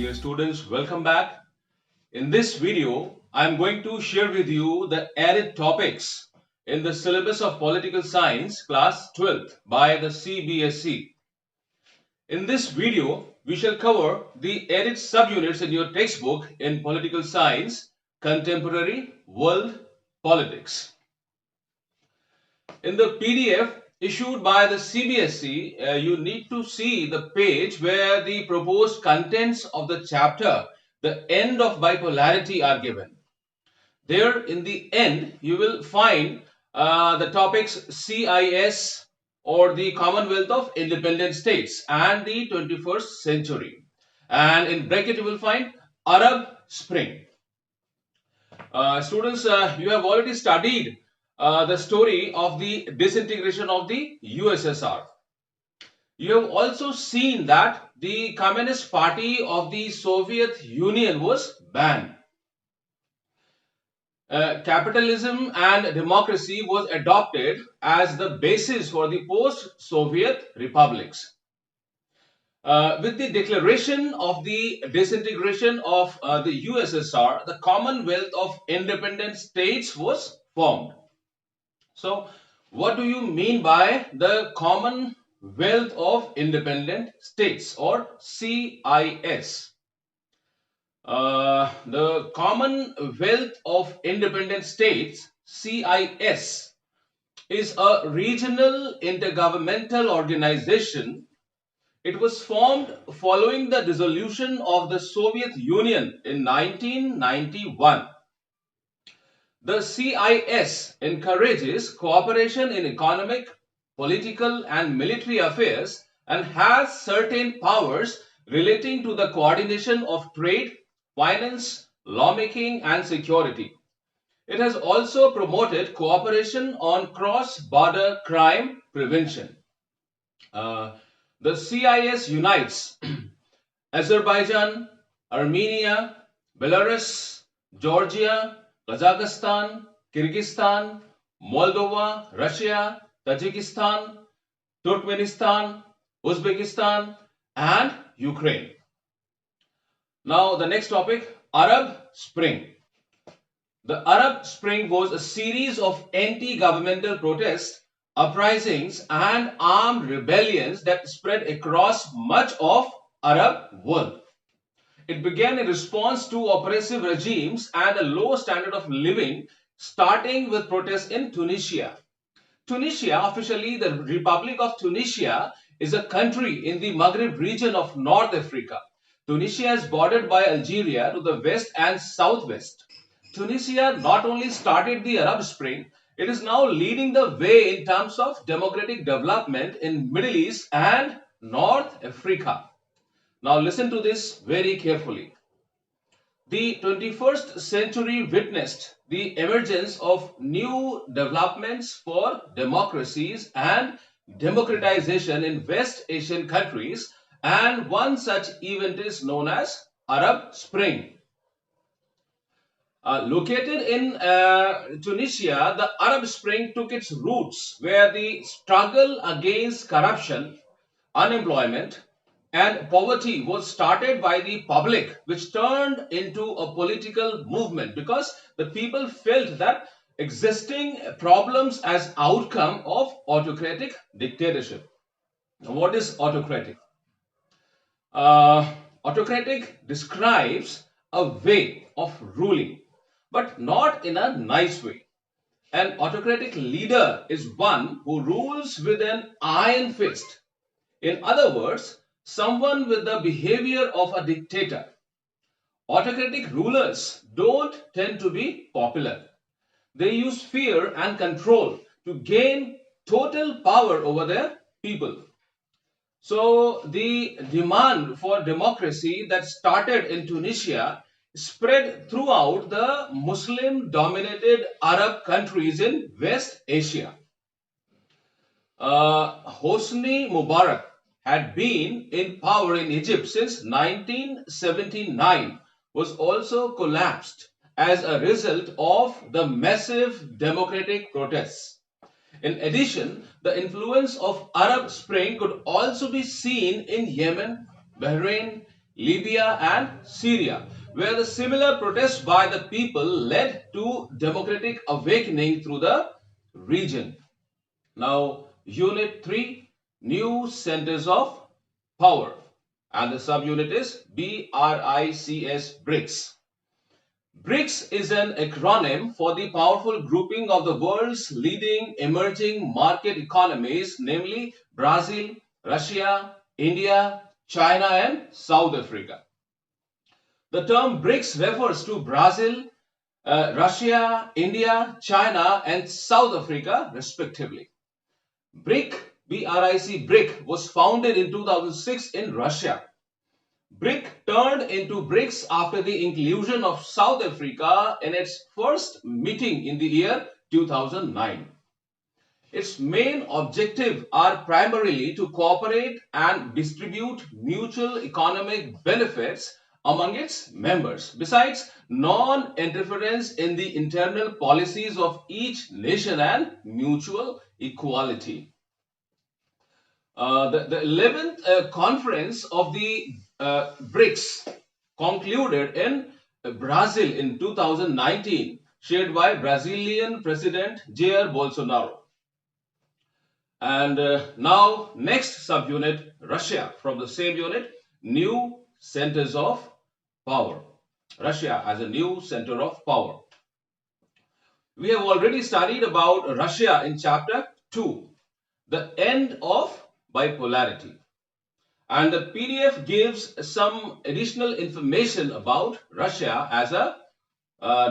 Dear students, welcome back. In this video, I am going to share with you the added topics in the syllabus of Political Science class 12th by the CBSE. In this video, we shall cover the added subunits in your textbook in Political Science, Contemporary World Politics. In the PDF issued by the CBSE, you need to see the page where the proposed contents of the chapter, the end of bipolarity, are given. There in the end, you will find the topics CIS or the Commonwealth of Independent States and the 21st century. And in bracket, you will find Arab Spring. Students, you have already studied the story of the disintegration of the USSR. You have also seen that the Communist Party of the Soviet Union was banned. Capitalism and democracy was adopted as the basis for the post-Soviet republics. With the declaration of the disintegration of the USSR, the Commonwealth of Independent States was formed. So, what do you mean by the Commonwealth of Independent States or CIS? The Commonwealth of Independent States, CIS, is a regional intergovernmental organization. It was formed following the dissolution of the Soviet Union in 1991. The CIS encourages cooperation in economic, political and military affairs and has certain powers relating to the coordination of trade, finance, lawmaking and security. It has also promoted cooperation on cross-border crime prevention. The CIS unites Azerbaijan, Armenia, Belarus, Georgia, Kazakhstan, Kyrgyzstan, Moldova, Russia, Tajikistan, Turkmenistan, Uzbekistan and Ukraine. Now the next topic, Arab Spring. The Arab Spring was a series of anti-governmental protests, uprisings and armed rebellions that spread across much of Arab world. It began in response to oppressive regimes and a low standard of living, starting with protests in Tunisia. Tunisia, officially the Republic of Tunisia, is a country in the Maghreb region of North Africa. Tunisia is bordered by Algeria to the west and southwest. Tunisia not only started the Arab Spring, it is now leading the way in terms of democratic development in Middle East and North Africa. Now listen to this very carefully. The 21st century witnessed the emergence of new developments for democracies and democratization in West Asian countries, and one such event is known as Arab Spring. Located in Tunisia, the Arab Spring took its roots where the struggle against corruption, unemployment, and poverty was started by the public, which turned into a political movement because the people felt that existing problems as outcome of autocratic dictatorship. Now, what is autocratic? Autocratic describes a way of ruling, but not in a nice way. An autocratic leader is one who rules with an iron fist. In other words, someone with the behavior of a dictator. Autocratic rulers don't tend to be popular. They use fear and control to gain total power over their people. So the demand for democracy that started in Tunisia spread throughout the Muslim-dominated Arab countries in West Asia. Hosni Mubarak had been in power in Egypt since 1979, was also collapsed as a result of the massive democratic protests. In addition, the influence of Arab Spring could also be seen in Yemen, Bahrain, Libya, and Syria, where the similar protests by the people led to democratic awakening through the region. Now, Unit 3, New Centers of Power. And the subunit is BRICS. BRICS is an acronym for the powerful grouping of the world's leading emerging market economies, namely Brazil, Russia, India, China, and South Africa. The term BRICS refers to Brazil, Russia, India, China, and South Africa, respectively. BRIC was founded in 2006 in Russia. BRIC turned into BRICS after the inclusion of South Africa in its first meeting in the year 2009. Its main objectives are primarily to cooperate and distribute mutual economic benefits among its members, besides non-interference in the internal policies of each nation and mutual equality. The 11th conference of the BRICS concluded in Brazil in 2019, chaired by Brazilian President Jair Bolsonaro. And now, next subunit, Russia, from the same unit, new centers of power. Russia as a new center of power. We have already studied about Russia in chapter 2, the end of bipolarity. And the PDF gives some additional information about Russia as a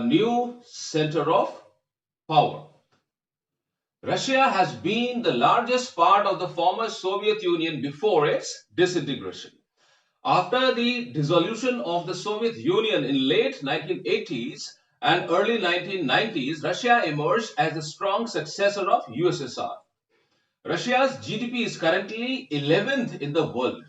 new center of power. Russia has been the largest part of the former Soviet Union before its disintegration. After the dissolution of the Soviet Union in late 1980s and early 1990s, Russia emerged as a strong successor of USSR. Russia's GDP is currently 11th in the world.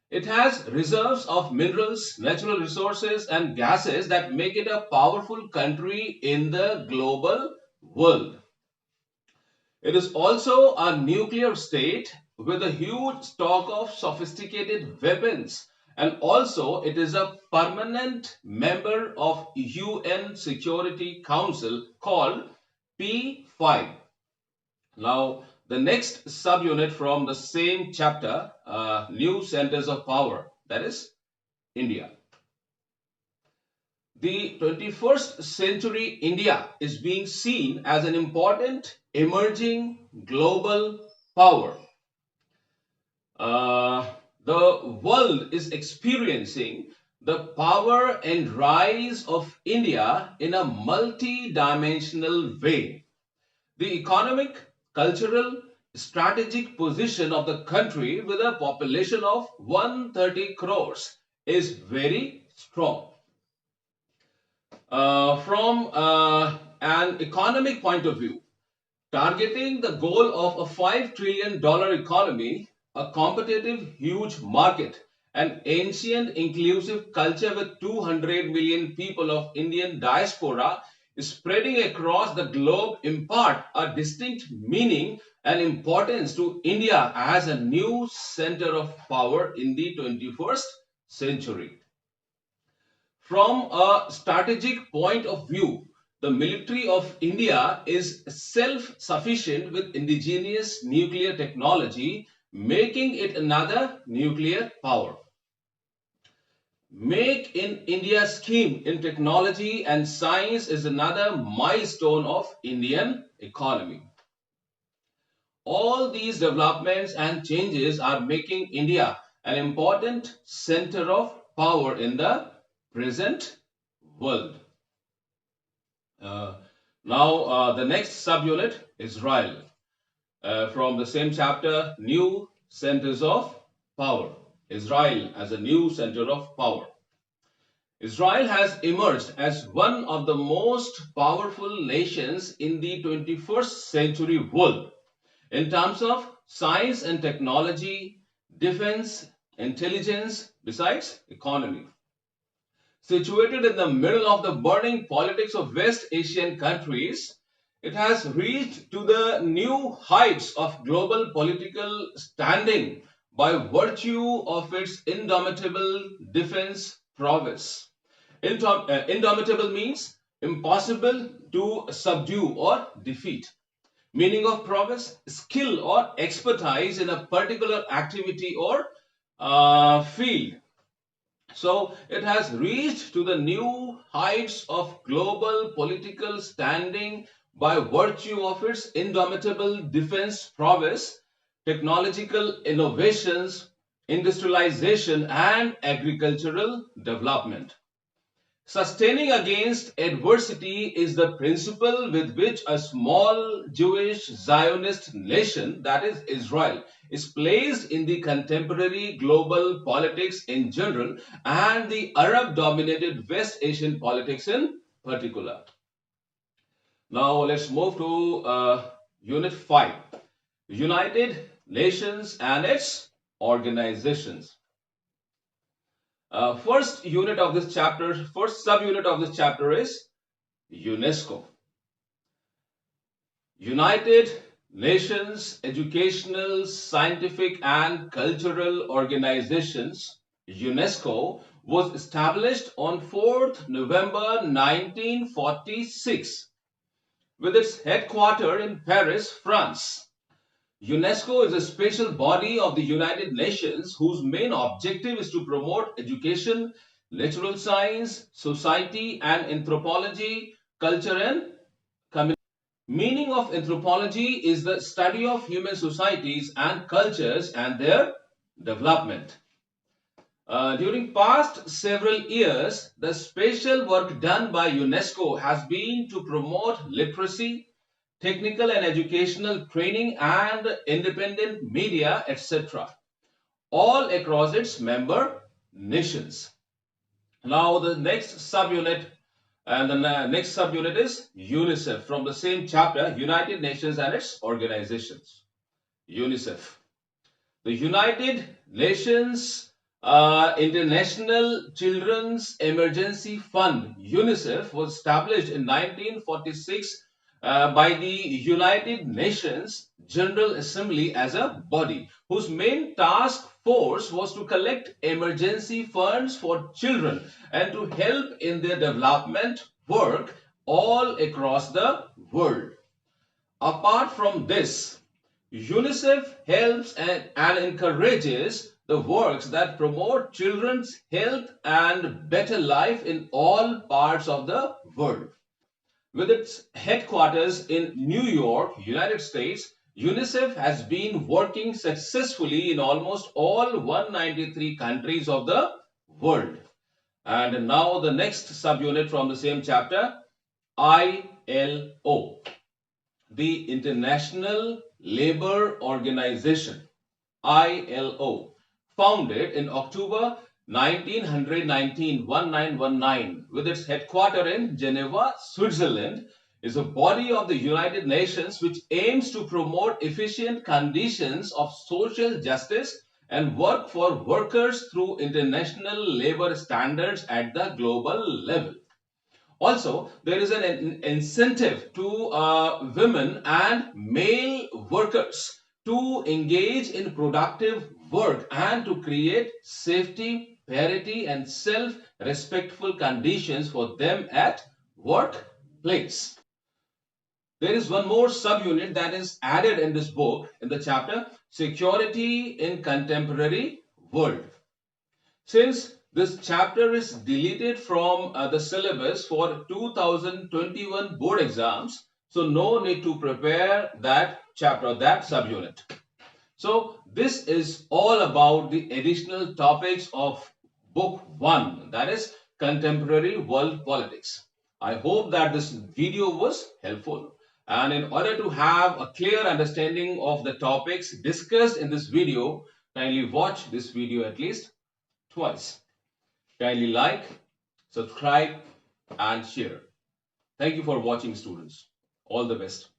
It has reserves of minerals, natural resources, and gases that make it a powerful country in the global world. It is also a nuclear state with a huge stock of sophisticated weapons, and also it is a permanent member of UN Security Council called P5. Now, the next subunit from the same chapter, new centers of power, that is India. The 21st century India is being seen as an important emerging global power. The world is experiencing the power and rise of India in a multi-dimensional way. The economic, cultural, strategic position of the country with a population of 130 crores is very strong. From an economic point of view, targeting the goal of a $5 trillion economy, a competitive huge market, an ancient inclusive culture with 200 million people of Indian diaspora spreading across the globe impart a distinct meaning and importance to India as a new center of power in the 21st century. From a strategic point of view, the military of India is self-sufficient with indigenous nuclear technology, making it another nuclear power. Make in India scheme in technology and science is another milestone of Indian economy. All these developments and changes are making India an important center of power in the present world. Now, the next subunit, Israel. From the same chapter, new centers of power. Israel as a new center of power. Israel has emerged as one of the most powerful nations in the 21st century world in terms of science and technology, defense, intelligence, besides economy. Situated in the middle of the burning politics of West Asian countries, it has reached to the new heights of global political standing by virtue of its indomitable defense prowess. Indomitable means impossible to subdue or defeat. Meaning of prowess, skill or expertise in a particular activity or field. So it has reached to the new heights of global political standing by virtue of its indomitable defense prowess, technological innovations, industrialization, and agricultural development. Sustaining against adversity is the principle with which a small Jewish Zionist nation, that is Israel, is placed in the contemporary global politics in general and the Arab dominated West Asian politics in particular. Now let's move to Unit 5, United Nations and its organizations. First subunit of this chapter is UNESCO. United Nations Educational, Scientific and Cultural Organizations, UNESCO, was established on 4th November 1946 with its headquarters in Paris, France. UNESCO is a special body of the United Nations whose main objective is to promote education, natural science, society and anthropology, culture and community. Meaning of anthropology is the study of human societies and cultures and their development. During past several years, the special work done by UNESCO has been to promote literacy, technical and educational training and independent media, etc., all across its member nations. Now the next subunit is UNICEF from the same chapter, United Nations and its organizations. UNICEF. The United Nations International Children's Emergency Fund, UNICEF, was established in 1946 by the United Nations General Assembly as a body whose main task force was to collect emergency funds for children and to help in their development work all across the world. Apart from this, UNICEF helps and encourages the works that promote children's health and better life in all parts of the world. With its headquarters in New York, United States, UNICEF has been working successfully in almost all 193 countries of the world. And now the next subunit from the same chapter, ILO, the International Labour Organization, ILO, founded in October 1919 with its headquarters in Geneva, Switzerland, is a body of the United Nations which aims to promote efficient conditions of social justice and work for workers through international labor standards at the global level. Also, there is an incentive to women and male workers to engage in productive work and to create safety, parity, and self-respectful conditions for them at workplace. There is one more subunit that is added in this book in the chapter Security in Contemporary World. Since this chapter is deleted from the syllabus for 2021 board exams, so no need to prepare that chapter, that subunit. So this is all about the additional topics of book 1, that is contemporary world politics. I hope that this video was helpful. And in order to have a clear understanding of the topics discussed in this video, kindly watch this video at least twice. Kindly like, subscribe and share. Thank you for watching, students. All the best.